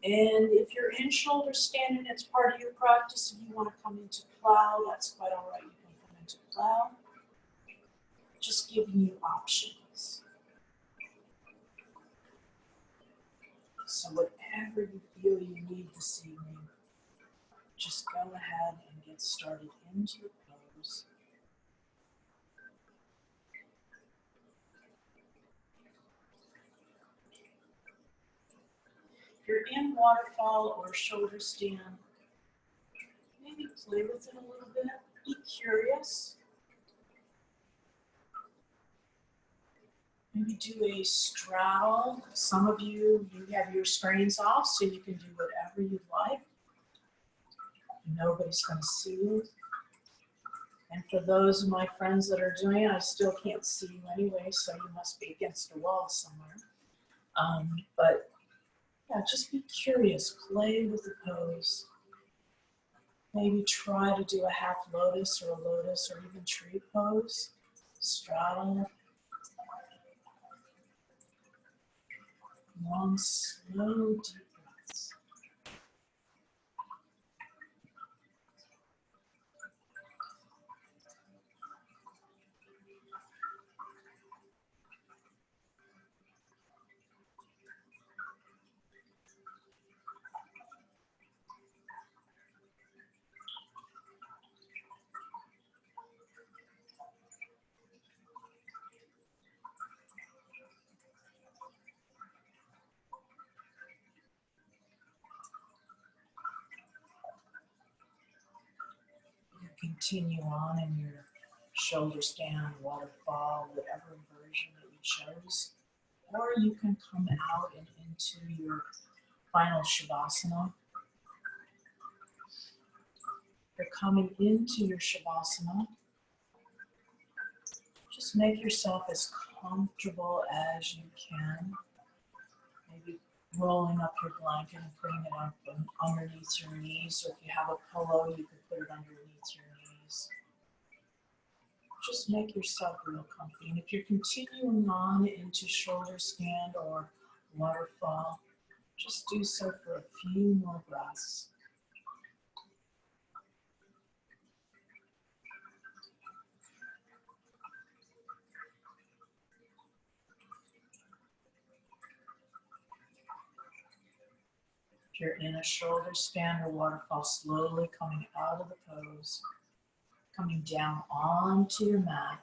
And if you're in shoulder stand and it's part of your practice, if you want to come into plow, that's quite all right. You can come into plow. Just giving you options. So whatever you feel you need this evening, just go ahead and get started into the pose. If you're in waterfall or shoulder stand, maybe play with it a little bit. Be curious. Maybe do a straddle. Some of you have your screens off, so you can do whatever you like. Nobody's going to see you. And for those of my friends that are doing it, I still can't see you anyway, so you must be against a wall somewhere. But yeah, just be curious. Play with the pose. Maybe try to do a half lotus or a lotus or even tree pose. Straddle. Long, slow, deep breaths. Continue on in your shoulder stand, waterfall, whatever version that you chose. Or you can come out and into your final Shavasana. You're coming into your Shavasana. Just make yourself as comfortable as you can. Maybe rolling up your blanket and putting it up underneath your knees. Or if you have a pillow, you can put it underneath your knees. Just make yourself real comfy. And if you're continuing on into shoulder stand or waterfall, just do so for a few more breaths. If you're in a shoulder stand or waterfall, slowly coming out of the pose, coming down onto your mat.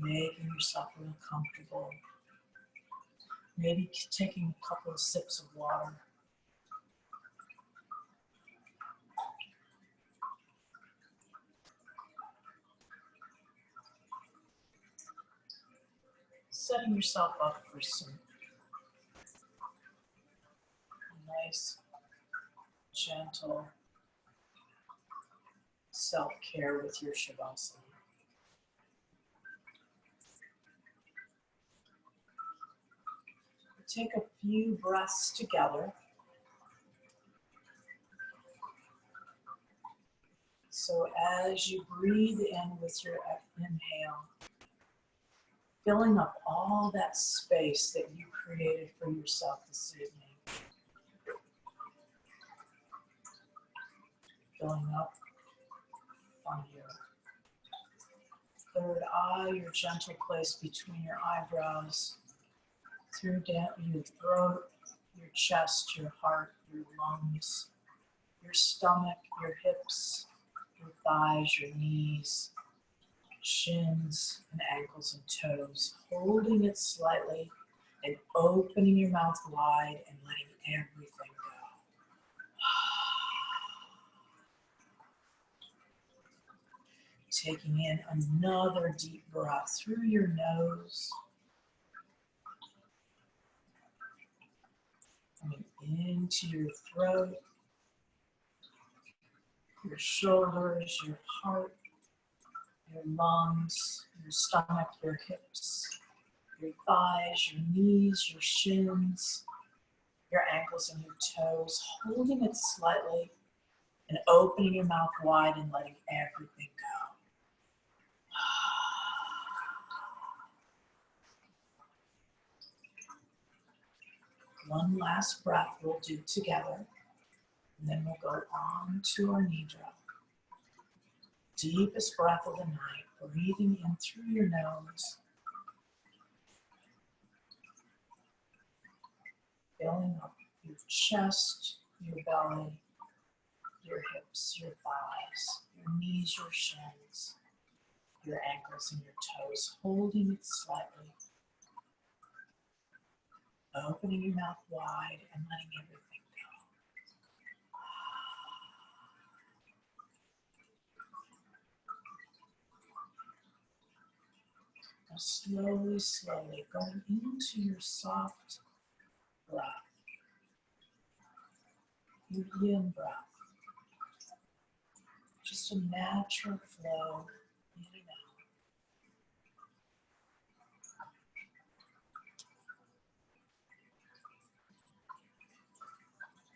Making yourself real comfortable. Maybe taking a couple of sips of water. Setting yourself up for some nice, gentle self-care with your Shavasana. Take a few breaths together. So as you breathe in with your inhale, filling up all that space that you created for yourself this evening. Filling up on your third eye, your gentle place between your eyebrows, through down your throat, your chest, your heart, your lungs, your stomach, your hips, your thighs, your knees, shins and ankles and toes, holding it slightly And opening your mouth wide and letting everything go. Taking in another deep breath through your nose. Coming into your throat, your shoulders, your heart, your lungs, your stomach, your hips, your thighs, your knees, your shins, your ankles and your toes, holding it slightly and opening your mouth wide and letting everything go. One last breath we'll do together, and then we'll go on to our nidra. Deepest breath of the night, breathing in through your nose, filling up your chest, your belly, your hips, your thighs, your knees, your shins, your ankles and your toes, holding it slightly. Opening your mouth wide and letting everything go. Now slowly, slowly going into your soft breath, your yin breath. Just a natural flow in and out.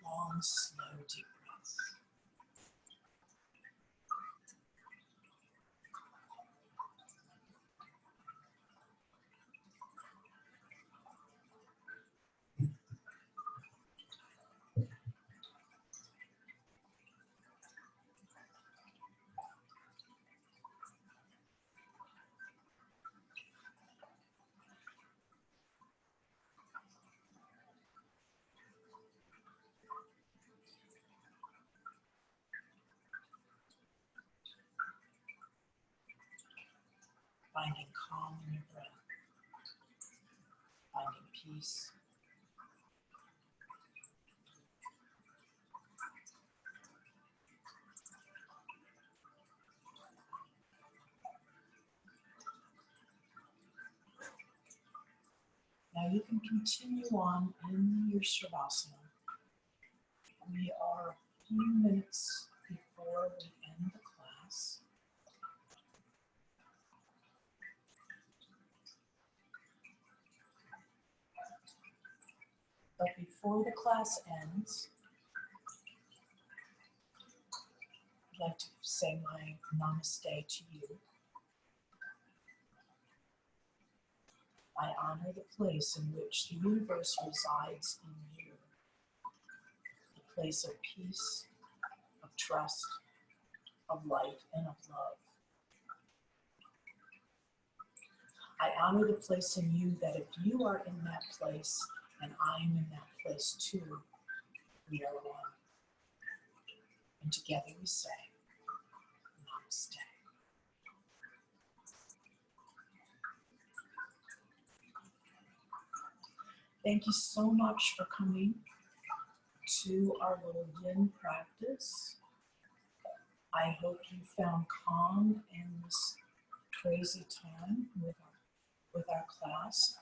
Long, slow, deep breaths. Finding calm in your breath, finding peace. Now you can continue on in your Shavasana. We are a few minutes before we end the class. But before the class ends, I'd like to say my namaste to you. I honor the place in which the universe resides in you, a place of peace, of trust, of light, and of love. I honor the place in you that if you are in that place and I am in that place too, we are one. And together we say, Namaste. Thank you so much for coming to our little yin practice. I hope you found calm in this crazy time with our class.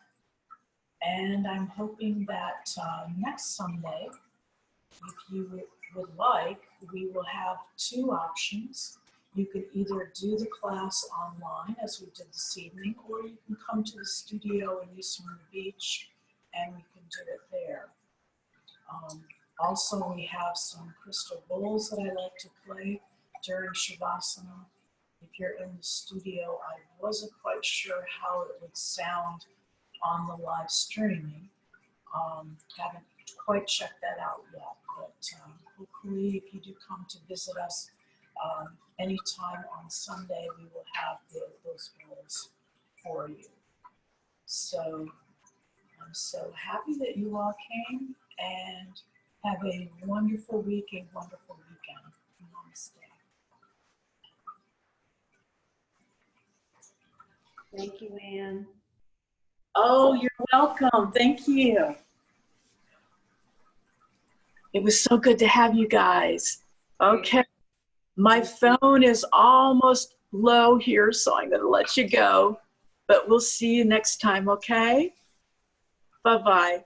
And I'm hoping that next Sunday, if you would like, we will have two options. You can either do the class online as we did this evening, or you can come to the studio in East Smyrna Beach and we can do it there. Also, we have some crystal bowls that I like to play during Shavasana. If you're in the studio, I wasn't quite sure how it would sound on the live streaming. Haven't quite checked that out yet, but hopefully if you do come to visit us anytime on Sunday, we will have those bowls for you. So I'm so happy that you all came, and have a wonderful week, a wonderful weekend. Namaste. Thank you, Anne. Oh, you're welcome. Thank you. It was so good to have you guys. Okay. My phone is almost low here, so I'm going to let you go. But we'll see you next time, okay? Bye-bye.